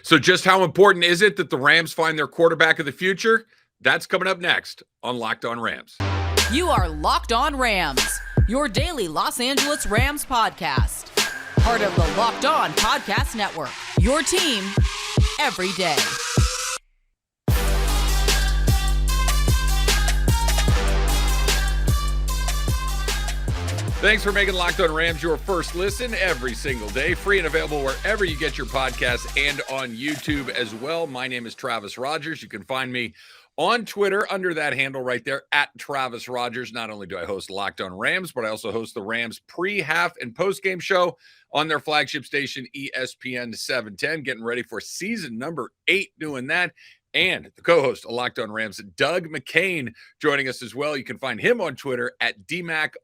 So just how important is it that the Rams find their quarterback of the future? That's coming up next on Locked On Rams. You are Locked On Rams, your daily Los Angeles Rams podcast. Part of the Locked On Podcast Network, your team every day. Thanks for making Locked On Rams your first listen every single day. Free and available wherever you get your podcasts and on YouTube as well. My name is Travis Rogers. You can find me on Twitter under that handle right there, at Travis Rogers. Not only do I host Locked On Rams, but I also host the Rams pre, half, and post-game show on their flagship station, ESPN 710. Getting ready for season number 8 doing that. And the co-host of Locked On Rams, Doug McCain, joining us as well. You can find him on Twitter at DMAC_LA.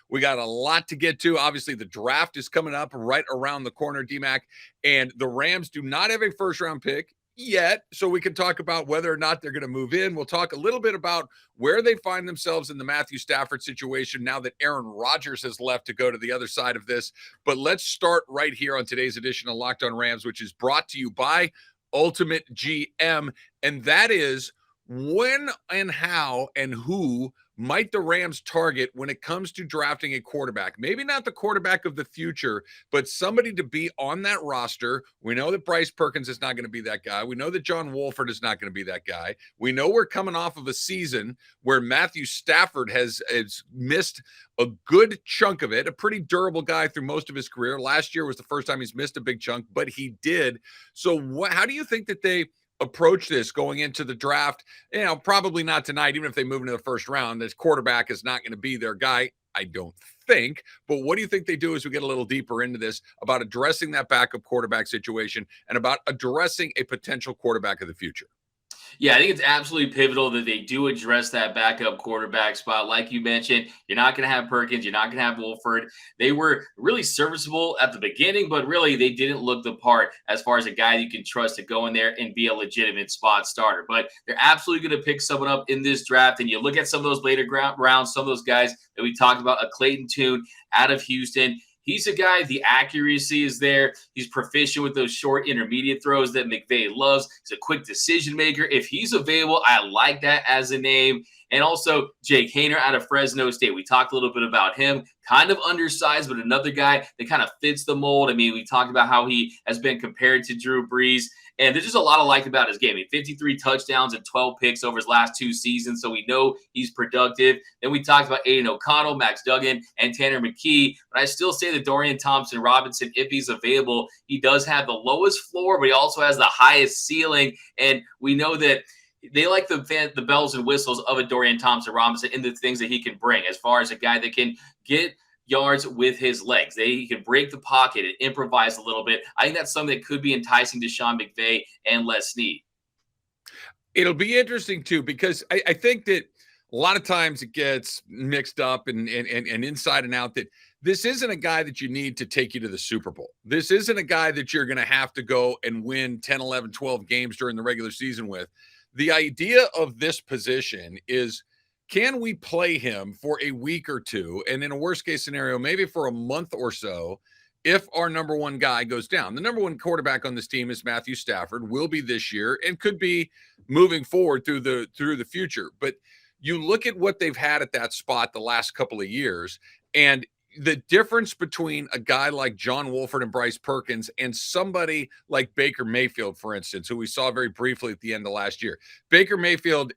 We got a lot to get to. Obviously, the draft is coming up right around the corner, DMAC. And the Rams do not have a first-round pick yet, so we can talk about whether or not they're going to move in. We'll talk a little bit about where they find themselves in the Matthew Stafford situation now that Aaron Rodgers has left to go to the other side of this. But let's start right here on today's edition of Locked On Rams, which is brought to you by Ultimate GM, and that is when and how and who might the Rams target when it comes to drafting a quarterback. Maybe not the quarterback of the future, but somebody to be on that roster. We know that Bryce Perkins is not going to be that guy. We know that John Wolford is not going to be that guy. We know we're coming off of a season where Matthew Stafford has missed a good chunk of it, a pretty durable guy through most of his career. Last year was the first time he's missed a big chunk, but he did. So how do you think that they approach this going into the draft? You know, probably not tonight, even if they move into the first round. This quarterback is not going to be their guy, I don't think. But what do you think they do as we get a little deeper into this about addressing that backup quarterback situation and about addressing a potential quarterback of the future? Yeah, I think it's absolutely pivotal that they do address that backup quarterback spot. Like you mentioned, you're not going to have Perkins. You're not going to have Wolford. They were really serviceable at the beginning, but really they didn't look the part as far as a guy you can trust to go in there and be a legitimate spot starter. But they're absolutely going to pick someone up in this draft. And you look at some of those later rounds, some of those guys that we talked about, a Clayton Tune out of Houston. He's a guy, the accuracy is there. He's proficient with those short intermediate throws that McVay loves. He's a quick decision maker. If he's available, I like that as a name. And also Jake Haener out of Fresno State. We talked a little bit about him. Kind of undersized, but another guy that kind of fits the mold. I mean, we talked about how he has been compared to Drew Brees. And there's just a lot to like about his game. 53 touchdowns and 12 picks over his last 2 seasons, so we know he's productive. Then we talked about Aiden O'Connell, Max Duggan, and Tanner McKee. But I still say that Dorian Thompson-Robinson, if he's available, he does have the lowest floor, but he also has the highest ceiling. And we know that they like the bells and whistles of a Dorian Thompson-Robinson and the things that he can bring as far as a guy that can get yards with his legs. He can break the pocket and improvise a little bit. I think that's something that could be enticing to Sean McVay and Les Snead. It'll be interesting, too, because I think that a lot of times it gets mixed up and inside and out that this isn't a guy that you need to take you to the Super Bowl. This isn't a guy that you're going to have to go and win 10, 11, 12 games during the regular season with. The idea of this position is, can we play him for a week or two, and in a worst-case scenario, maybe for a month or so, if our number one guy goes down? The number one quarterback on this team is Matthew Stafford, will be this year, and could be moving forward through the future. But you look at what they've had at that spot the last couple of years, and the difference between a guy like John Wolford and Bryce Perkins and somebody like Baker Mayfield, for instance, who we saw very briefly at the end of last year. Baker Mayfield,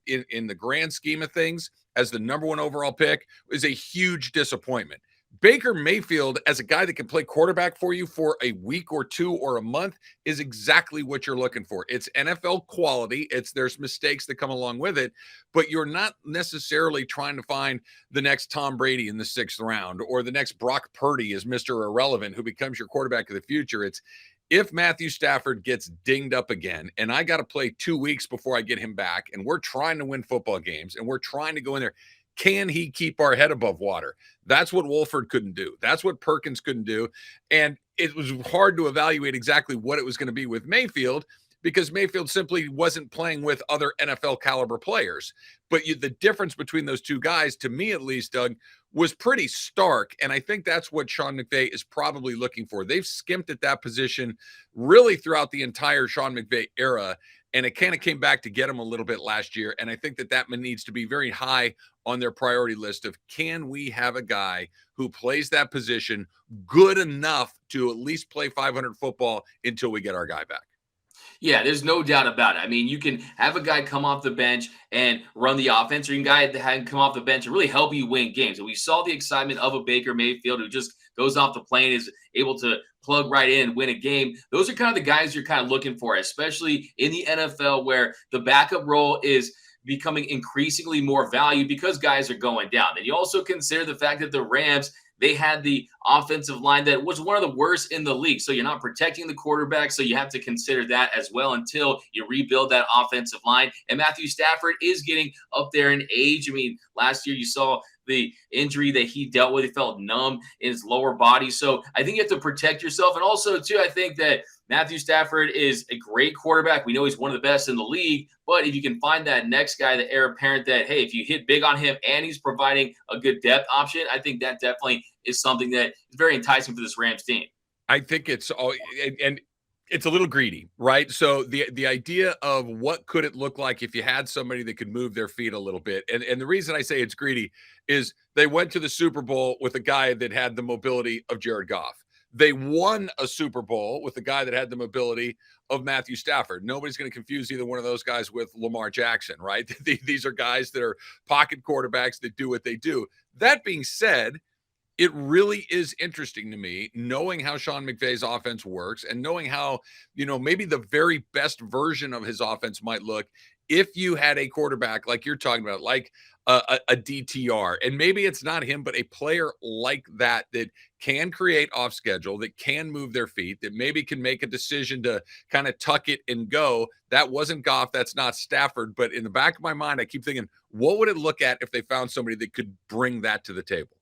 in the grand scheme of things, as the number one overall pick, is a huge disappointment. Baker Mayfield, as a guy that can play quarterback for you for a week or two or a month, is exactly what you're looking for. It's NFL quality. There's mistakes that come along with it, but you're not necessarily trying to find the next Tom Brady in the 6th round or the next Brock Purdy as Mr. Irrelevant who becomes your quarterback of the future. It's if Matthew Stafford gets dinged up again and I got to play 2 weeks before I get him back, and we're trying to win football games and we're trying to go in there, can he keep our head above water? That's what Wolford couldn't do. That's what Perkins couldn't do. And it was hard to evaluate exactly what it was going to be with Mayfield because Mayfield simply wasn't playing with other NFL caliber players. But the difference between those two guys, to me at least, Doug, was pretty stark. And I think that's what Sean McVay is probably looking for. They've skimped at that position really throughout the entire Sean McVay era. And it kind of came back to get him a little bit last year. And I think that needs to be very high on their priority list of, can we have a guy who plays that position good enough to at least play 500 football until we get our guy back? Yeah, there's no doubt about it. I mean, you can have a guy come off the bench and run the offense, or you can guy come off the bench and really help you win games. And we saw the excitement of a Baker Mayfield who just goes off the plane, is able to plug right in and win a game. Those are kind of the guys you're kind of looking for, especially in the NFL where the backup role is becoming increasingly more valued because guys are going down. And you also consider the fact that the Rams, they had the offensive line that was one of the worst in the league. So you're not protecting the quarterback. So you have to consider that as well until you rebuild that offensive line. And Matthew Stafford is getting up there in age. I mean, last year you saw the injury that he dealt with. He felt numb in his lower body. So I think you have to protect yourself. And also, too, I think that Matthew Stafford is a great quarterback. We know he's one of the best in the league. But if you can find that next guy, the heir apparent, that, hey, if you hit big on him and he's providing a good depth option, I think that definitely is something that is very enticing for this Rams team. I think it's all, and it's a little greedy, right? So the idea of what could it look like if you had somebody that could move their feet a little bit. And the reason I say it's greedy is they went to the Super Bowl with a guy that had the mobility of Jared Goff. They won a Super Bowl with a guy that had the mobility of Matthew Stafford. Nobody's going to confuse either one of those guys with Lamar Jackson, right? These are guys that are pocket quarterbacks that do what they do. That being said, it really is interesting to me knowing how Sean McVay's offense works and knowing how, maybe the very best version of his offense might look if you had a quarterback like you're talking about, like a DTR. And maybe it's not him, but a player like that can create off schedule, that can move their feet, that maybe can make a decision to kind of tuck it and go. That wasn't Goff. That's not Stafford. But in the back of my mind, I keep thinking, what would it look at if they found somebody that could bring that to the table?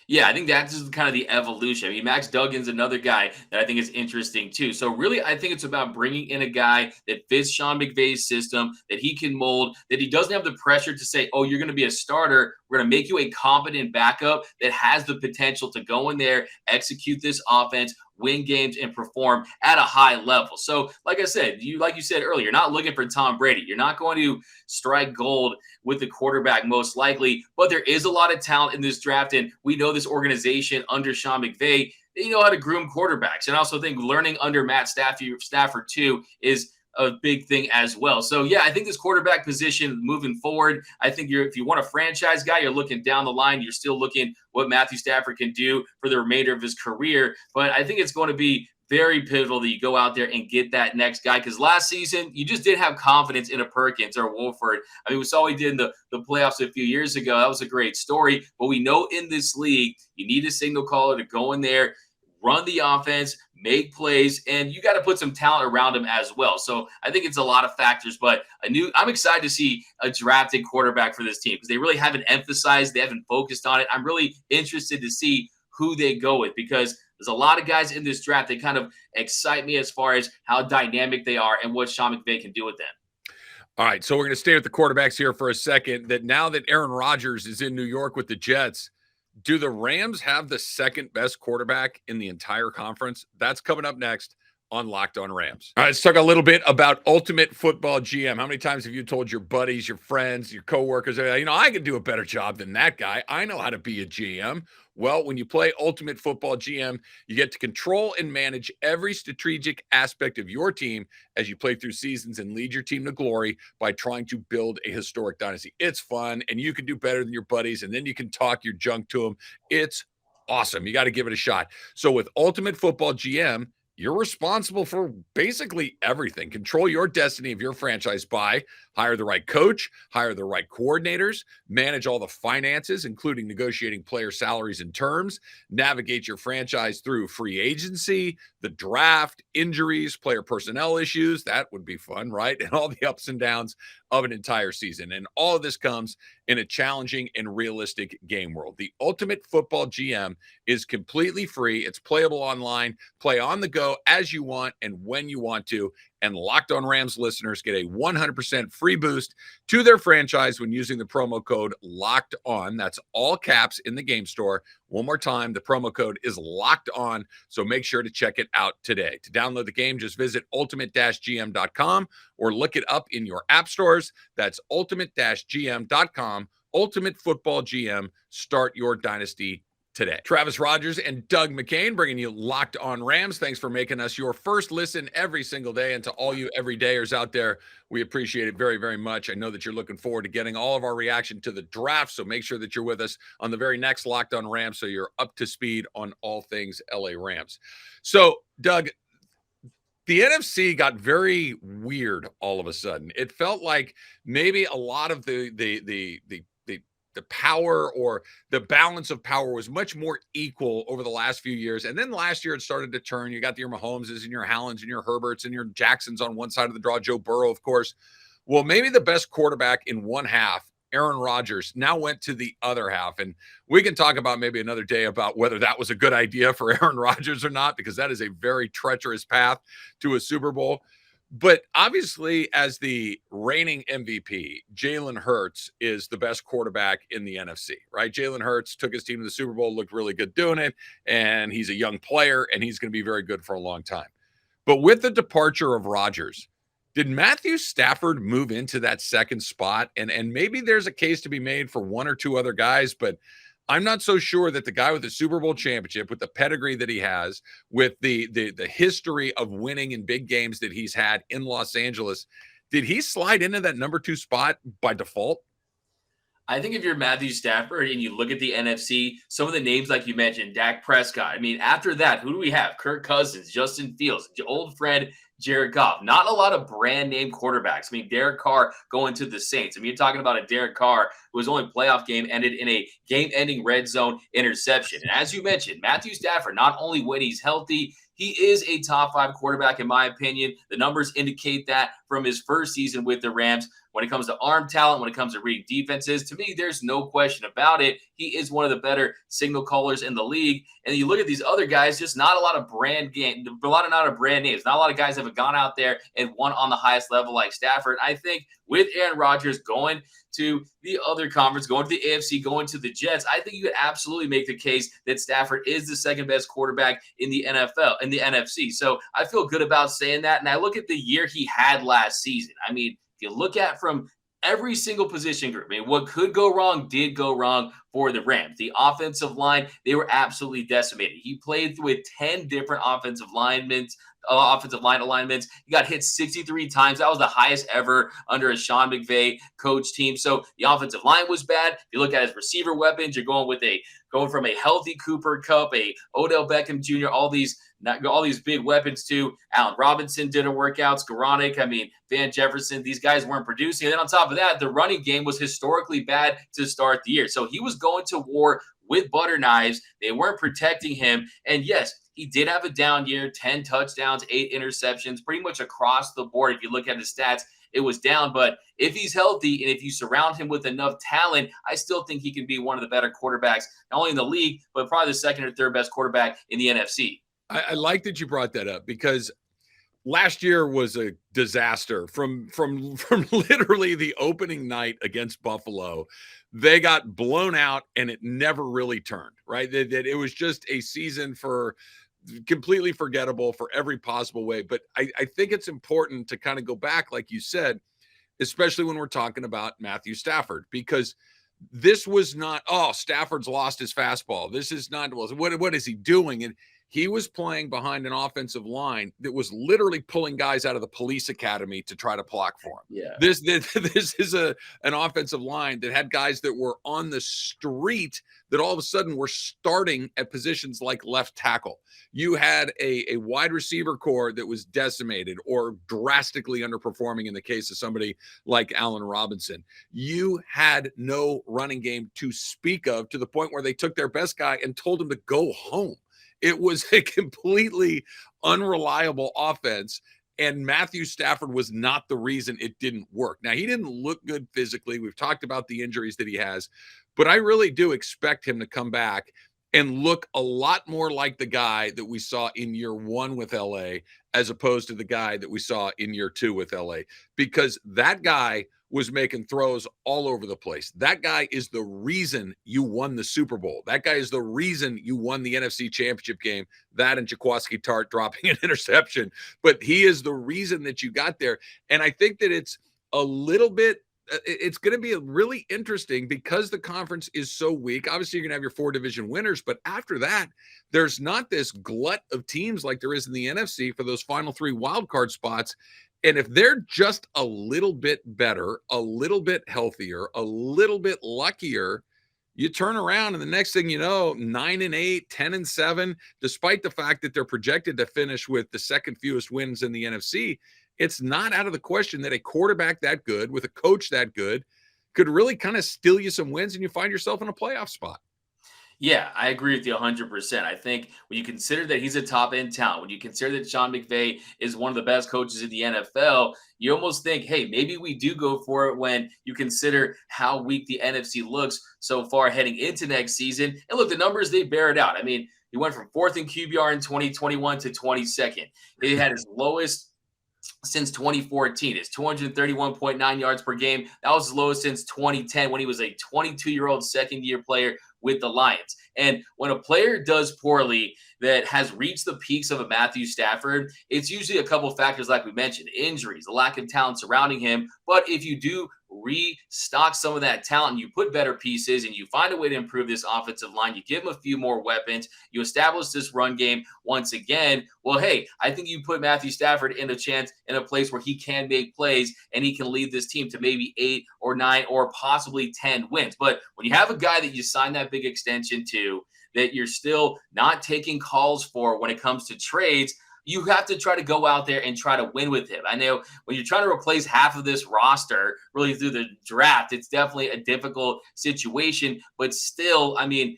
Yeah, I think that's just kind of the evolution. I mean, Max Duggan's another guy that I think is interesting too. So really, I think it's about bringing in a guy that fits Sean McVay's system, that he can mold, that he doesn't have the pressure to say, oh, you're going to be a starter. We're going to make you a competent backup that has the potential to go in there, execute this offense, win games, and perform at a high level. So, like I said, like you said earlier, you're not looking for Tom Brady. You're not going to strike gold with the quarterback most likely, but there is a lot of talent in this draft, and we know this organization under Sean McVay, they know how to groom quarterbacks. And I also think learning under Matt Stafford too is a big thing as well. So yeah, I think this quarterback position moving forward, I think if you want a franchise guy, you're looking down the line, you're still looking what Matthew Stafford can do for the remainder of his career. But I think it's going to be very pivotal that you go out there and get that next guy, because last season you just didn't have confidence in a Perkins or Wolford. I mean, we saw what he did in the playoffs a few years ago. That was a great story. But we know in this league, you need a signal caller to go in there, run the offense, make plays, and you got to put some talent around him as well. So I think it's a lot of factors, but I'm excited to see a drafted quarterback for this team because they really haven't emphasized, they haven't focused on it. I'm really interested to see who they go with, because there's a lot of guys in this draft that kind of excite me as far as how dynamic they are and what Sean McVay can do with them. All right, so we're going to stay with the quarterbacks here for a second. That now that Aaron Rodgers is in New York with the Jets, do the Rams have the second best quarterback in the entire conference? That's coming up next on Locked On Rams. All right, let's talk a little bit about Ultimate Football GM. How many times have you told your buddies, your friends, your coworkers, I can do a better job than that guy. I know how to be a GM. Well, when you play Ultimate Football GM, you get to control and manage every strategic aspect of your team as you play through seasons and lead your team to glory by trying to build a historic dynasty. It's fun, and you can do better than your buddies, and then you can talk your junk to them. It's awesome. You got to give it a shot. So with Ultimate Football GM, you're responsible for basically everything. Control your destiny of your franchise by hire the right coach, hire the right coordinators, manage all the finances, including negotiating player salaries and terms, navigate your franchise through free agency, the draft, injuries, player personnel issues. That would be fun, right? And all the ups and downs of an entire season. And all of this comes in a challenging and realistic game world. The Ultimate Football GM is completely free. It's playable online, play on the go as you want and when you want to. And Locked On Rams listeners get a 100% free boost to their franchise when using the promo code Locked On. That's all caps in the game store. One more time, the promo code is Locked On, so make sure to check it out today. To download the game, just visit ultimate-gm.com or look it up in your app stores. That's ultimate-gm.com. Ultimate Football GM. Start your dynasty today. Travis Rogers and Doug McCain bringing you Locked On Rams. Thanks for making us your first listen every single day. And to all you everydayers out there, we appreciate it very, very much. I know that you're looking forward to getting all of our reaction to the draft, so make sure that you're with us on the very next Locked On Rams so you're up to speed on all things LA Rams. So, Doug, the NFC got very weird all of a sudden. It felt like maybe a lot of the power or the balance of power was much more equal over the last few years. And then last year it started to turn. You got your Mahomeses and your Hallens and your Herberts and your Jacksons on one side of the draw, Joe Burrow, of course. Well, maybe the best quarterback in one half, Aaron Rodgers, now went to the other half. And we can talk about maybe another day about whether that was a good idea for Aaron Rodgers or not, because that is a very treacherous path to a Super Bowl. But obviously, as the reigning MVP, Jalen Hurts is the best quarterback in the NFC, right? Jalen Hurts took his team to the Super Bowl, looked really good doing it, and he's a young player, and he's going to be very good for a long time. But with the departure of Rodgers, did Matthew Stafford move into that second spot? And maybe there's a case to be made for one or two other guys, but I'm not so sure that the guy with the Super Bowl championship, with the pedigree that he has, with the history of winning in big games that he's had in Los Angeles, did he slide into that number 2 spot by default? I think if you're Matthew Stafford and you look at the NFC, some of the names like you mentioned, Dak Prescott. I mean, after that, who do we have? Kirk Cousins, Justin Fields, old friend Jared Goff. Not a lot of brand name quarterbacks. I mean, Derek Carr going to the Saints. I mean, you're talking about a Derek Carr whose only playoff game ended in a game-ending red zone interception. And as you mentioned, Matthew Stafford, not only when he's healthy, he is a top 5 quarterback, in my opinion. The numbers indicate that from his first season with the Rams. When it comes to arm talent, when it comes to reading defenses, to me, there's no question about it. He is one of the better signal callers in the league. And you look at these other guys, just not a lot of brand names, not a lot of guys have gone out there and won on the highest level like Stafford. I think with Aaron Rodgers going to the other conference, going to the AFC, going to the Jets, I think you could absolutely make the case that Stafford is the second best quarterback in the NFL, in the NFC. So I feel good about saying that. And I look at the year he had last season. I mean, if you look at from every single position group, I mean, what could go wrong did go wrong for the Rams. The offensive line, they were absolutely decimated. He played with 10 different offensive line alignments. He got hit 63 times. That was the highest ever under a Sean McVay coach team. So the offensive line was bad. If you look at his receiver weapons, you're going from a healthy Cooper Kupp, a Odell Beckham Jr., all these big weapons to Allen Robinson didn't work out. Skoranek, Van Jefferson, these guys weren't producing. And then on top of that, the running game was historically bad to start the year. So he was going to war with butter knives. They weren't protecting him. And yes, he did have a down year, 10 touchdowns, 8 interceptions, pretty much across the board. If you look at his stats, it was down. But if he's healthy and if you surround him with enough talent, I still think he can be one of the better quarterbacks, not only in the league, but probably the second or third best quarterback in the NFC. I like that you brought that up, because last year was a disaster from literally the opening night against Buffalo. They got blown out and it never really turned, right? That it was just a season for completely forgettable for every possible way. But I think it's important to kind of go back, like you said, especially when we're talking about Matthew Stafford, because this was not, Stafford's lost his fastball. This is not, what is he doing? And he was playing behind an offensive line that was literally pulling guys out of the police academy to try to block for him. Yeah. This is an offensive line that had guys that were on the street that all of a sudden were starting at positions like left tackle. You had a wide receiver core that was decimated or drastically underperforming in the case of somebody like Allen Robinson. You had no running game to speak of, to the point where they took their best guy and told him to go home. It was a completely unreliable offense, and Matthew Stafford was not the reason it didn't work. Now, he didn't look good physically. We've talked about the injuries that he has, but I really do expect him to come back and look a lot more like the guy that we saw in year 1 with LA as opposed to the guy that we saw in year 2 with LA, because that guy was making throws all over the place. That guy is the reason you won the Super Bowl. That guy is the reason you won the NFC Championship game. That and Jaquiski Tartt dropping an interception, but he is the reason that you got there. And I think that it's a little bit it's going to be really interesting because the conference is so weak. Obviously, you're going to have your 4 division winners, but after that, there's not this glut of teams like there is in the NFC for those final 3 wild card spots. And if they're just a little bit better, a little bit healthier, a little bit luckier, you turn around and the next thing you know, 9-8, 10-7, despite the fact that they're projected to finish with the second fewest wins in the NFC, it's not out of the question that a quarterback that good with a coach that good could really kind of steal you some wins and you find yourself in a playoff spot. Yeah, I agree with you 100%. I think when you consider that he's a top end talent, when you consider that Sean McVay is one of the best coaches in the NFL, you almost think, hey, maybe we do go for it when you consider how weak the NFC looks so far heading into next season. And look, the numbers, they bear it out. I mean, he went from 4th in QBR in 2021 to 22nd. He had his lowest since 2014. It's 231.9 yards per game. That was his lowest since 2010 when he was a 22-year-old second-year player with the Lions. And when a player does poorly that has reached the peaks of a Matthew Stafford, it's usually a couple of factors like we mentioned, injuries, the lack of talent surrounding him. But if you do restock some of that talent, you put better pieces and you find a way to improve this offensive line, you give him a few more weapons, you establish this run game once again, well, hey, I think you put Matthew Stafford in a place where he can make plays and he can lead this team to maybe 8 or 9 or possibly 10 wins. But when you have a guy that you sign that big extension to, that you're still not taking calls for when it comes to trades, you have to try to go out there and try to win with him. I know when you're trying to replace half of this roster really through the draft, it's definitely a difficult situation. But still, I mean,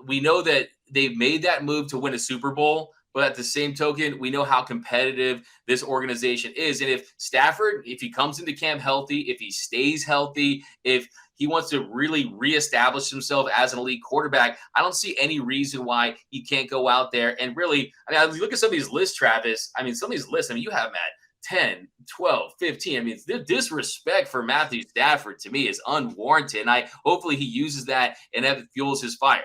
we know that they've made that move to win a Super Bowl. But at the same token, we know how competitive this organization is. And if Stafford, if he comes into camp healthy, if he stays healthy, if he wants to really reestablish himself as an elite quarterback, I don't see any reason why he can't go out there and really, I mean, look at some of these lists, Travis. I mean, some of these lists, I mean, you have Matt 10, 12, 15. I mean, the disrespect for Matthew Stafford to me is unwarranted. And hopefully he uses that and that fuels his fire.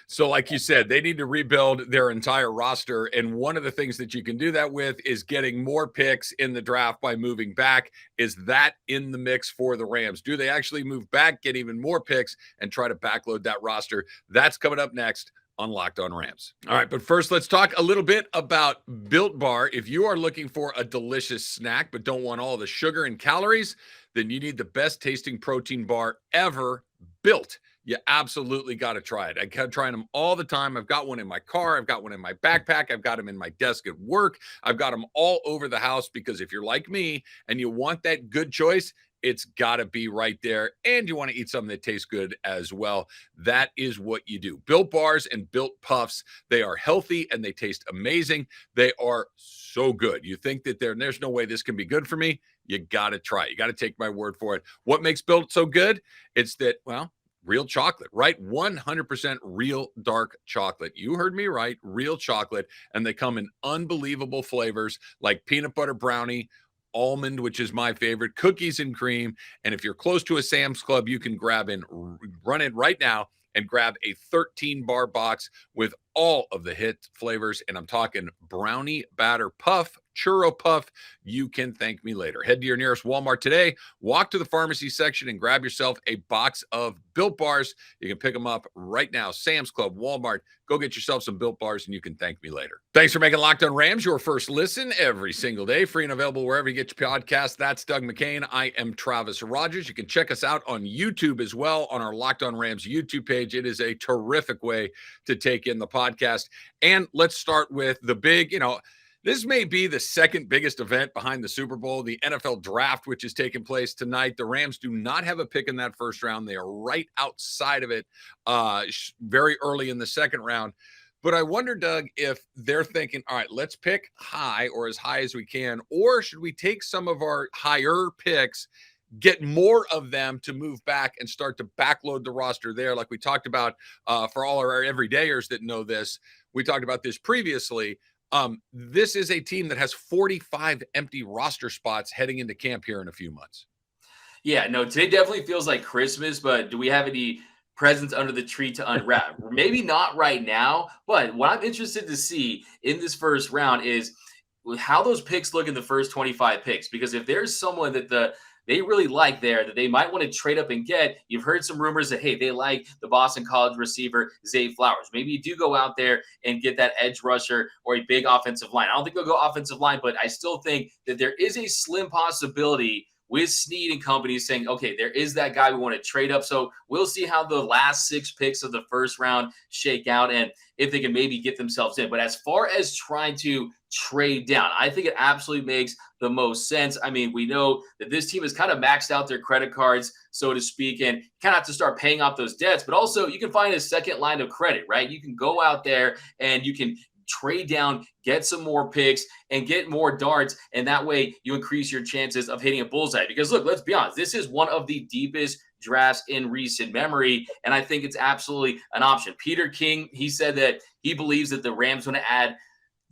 So like you said, they need to rebuild their entire roster. And one of the things that you can do that with is getting more picks in the draft by moving back. Is that in the mix for the Rams? Do they actually move back, get even more picks, and try to backload that roster? That's coming up next on Locked On Rams. All right, but first let's talk a little bit about Built Bar. If you are looking for a delicious snack but don't want all the sugar and calories, then you need the best tasting protein bar ever built. You absolutely got to try it. I kept trying them all the time. I've got one in my car. I've got one in my backpack. I've got them in my desk at work. I've got them all over the house because if you're like me and you want that good choice, it's got to be right there. And you want to eat something that tastes good as well. That is what you do. Built Bars and Built Puffs, they are healthy and they taste amazing. They are so good. You think that there's no way this can be good for me? You got to try it. You got to take my word for it. What makes Built so good? It's that, well, real chocolate, right? 100% real dark chocolate. You heard me right, real chocolate. And they come in unbelievable flavors like peanut butter brownie, almond, which is my favorite, cookies and cream. And if you're close to a Sam's Club, you can run in right now and grab a 13-bar box with all of the hit flavors. And I'm talking brownie batter puff, churro puff. You can thank me later. Head to your nearest Walmart today, walk to the pharmacy section and grab yourself a box of Built Bars. You can pick them up right now. Sam's Club, Walmart. Go get yourself some Built Bars and you can thank me later. Thanks for making Locked On Rams your first listen every single day. Free and available wherever you get your podcasts. That's Doug McCain. I am Travis Rogers. You can check us out on YouTube as well on our Locked On Rams YouTube page. It is a terrific way to take in the podcast. And let's start with the big, this may be the second biggest event behind the Super Bowl, the NFL draft, which is taking place tonight. The Rams do not have a pick in that first round. They are right outside of it very early in the second round. But I wonder, Doug, if they're thinking, all right, let's pick high or as high as we can, or should we take some of our higher picks, get more of them to move back and start to backload the roster there, like we talked about for all our everydayers that know this. We talked about this previously. This is a team that has 45 empty roster spots heading into camp here in a few months. Yeah, no, today definitely feels like Christmas, but do we have any presents under the tree to unwrap? Maybe not right now, but what I'm interested to see in this first round is how those picks look in the first 25 picks. Because if there's someone that they really like there that they might want to trade up and get, you've heard some rumors that, hey, they like the Boston College receiver, Zay Flowers. Maybe you do go out there and get that edge rusher or a big offensive line. I don't think they'll go offensive line, but I still think that there is a slim possibility with Snead and company saying, okay, there is that guy we want to trade up. So we'll see how the last 6 picks of the first round shake out and if they can maybe get themselves in. But as far as trying to trade down, I think it absolutely makes the most sense. I mean, we know that this team has kind of maxed out their credit cards, so to speak, and kind of have to start paying off those debts. But also you can find a second line of credit, right? You can go out there and you can trade down, get some more picks, and get more darts. And that way you increase your chances of hitting a bullseye. Because look, let's be honest, this is one of the deepest drafts in recent memory. And I think it's absolutely an option. Peter King, he said that he believes that the Rams want to add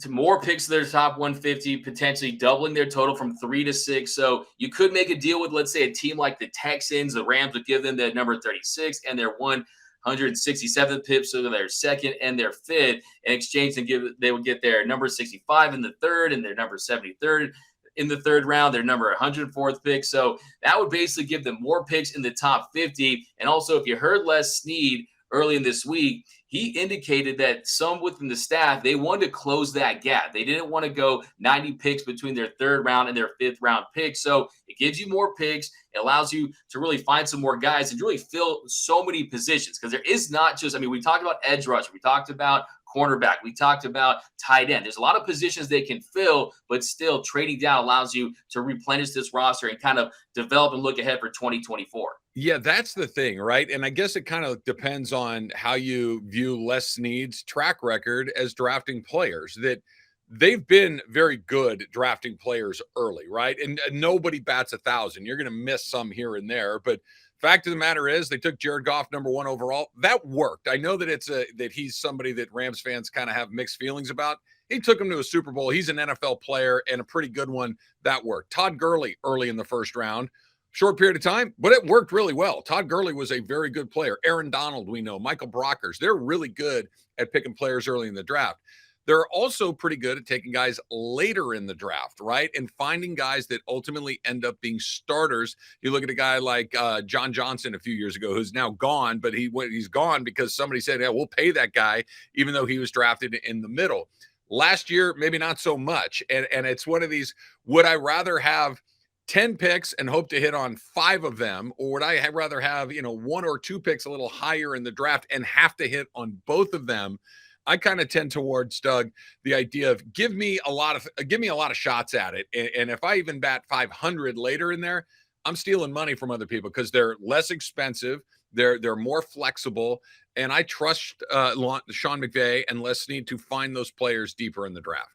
to more picks to their top 150, potentially doubling their total from 3 to 6. So you could make a deal with, let's say, a team like the Texans. The Rams would give them their number 36 and their 167th pick, so their second and their fifth, in exchange they would get their number 65 in the third and their number 73rd in the third round, their number 104th pick. So that would basically give them more picks in the top 50. And also, if you heard Les Snead early in this week, he indicated that some within the staff, they wanted to close that gap. They didn't want to go 90 picks between their third round and their fifth round picks. So it gives you more picks. It allows you to really find some more guys and really fill so many positions, because there is not just, I mean, we talked about edge rusher, we talked about cornerback, we talked about tight end. There's a lot of positions they can fill, but still trading down allows you to replenish this roster and kind of develop and look ahead for 2024. Yeah, that's the thing, right? And I guess it kind of depends on how you view Les Snead's track record as drafting players. That they've been very good drafting players early, right? And nobody bats 1,000. You're going to miss some here and there, but fact of the matter is, they took Jared Goff number 1 overall. That worked. I know that that he's somebody that Rams fans kind of have mixed feelings about. He took him to a Super Bowl. He's an NFL player and a pretty good one. That worked. Todd Gurley early in the first round. Short period of time, but it worked really well. Todd Gurley was a very good player. Aaron Donald, we know. Michael Brockers. They're really good at picking players early in the draft. They're also pretty good at taking guys later in the draft, right? And finding guys that ultimately end up being starters. You look at a guy like John Johnson a few years ago, who's now gone, but he's gone because somebody said, yeah, we'll pay that guy, even though he was drafted in the middle. Last year, maybe not so much. And it's one of these, would I rather have 10 picks and hope to hit on 5 of them, or would I rather have, 1 or 2 picks a little higher in the draft and have to hit on both of them? I kind of tend towards, Doug, the idea of give me a lot of shots at it. And if I even bat 500 later in there, I'm stealing money from other people because they're less expensive. They're more flexible. And I trust Sean McVay and Les Snead to find those players deeper in the draft.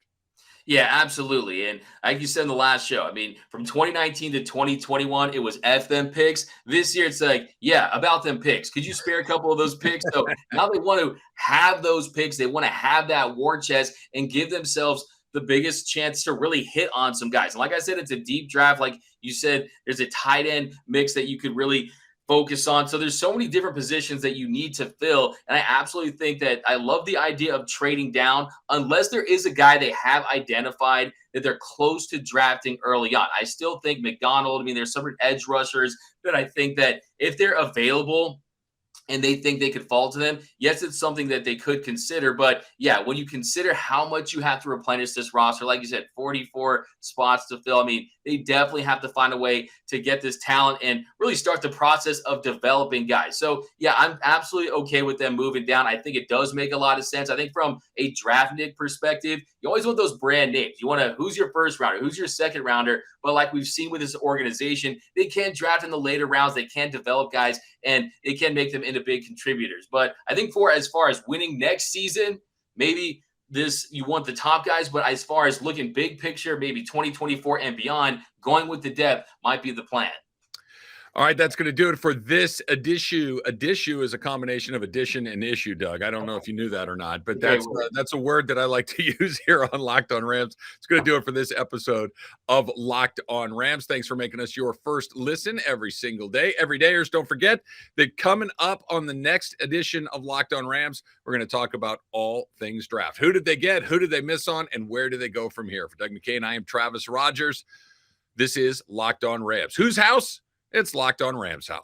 Yeah, absolutely. And like you said in the last show, I mean, from 2019 to 2021, it was F them picks. This year, it's like, yeah, about them picks. Could you spare a couple of those picks? So now they want to have those picks. They want to have that war chest and give themselves the biggest chance to really hit on some guys. And like I said, it's a deep draft. Like you said, there's a tight end mix that you could really focus on. So there's so many different positions that you need to fill. And I absolutely think that I love the idea of trading down unless there is a guy they have identified that they're close to drafting early on. I still think McDonald, I mean, there's some edge rushers, but I think that if they're available and they think they could fall to them, yes, it's something that they could consider. But yeah, when you consider how much you have to replenish this roster, like you said, 44 spots to fill, I mean, they definitely have to find a way to get this talent and really start the process of developing guys. So yeah, I'm absolutely okay with them moving down. I think it does make a lot of sense. I think from a draft nick perspective, you always want those brand names. You want to, who's your first rounder? Who's your second rounder? But like we've seen with this organization, they can draft in the later rounds. They can develop guys and they can make them into big contributors. But I think as far as winning next season, maybe you want the top guys, but as far as looking big picture, maybe 2024 and beyond, going with the depth might be the plan. All right, that's going to do it for this issue. Issue is a combination of addition and issue, Doug. I don't know if you knew that or not, but that's a word that I like to use here on Locked On Rams. It's going to do it for this episode of Locked On Rams. Thanks for making us your first listen every single day. Everydayers, don't forget that coming up on the next edition of Locked On Rams, we're going to talk about all things draft. Who did they get? Who did they miss on? And where do they go from here? For Doug McKay, I am Travis Rogers. This is Locked On Rams. Whose house? It's Locked On Rams house.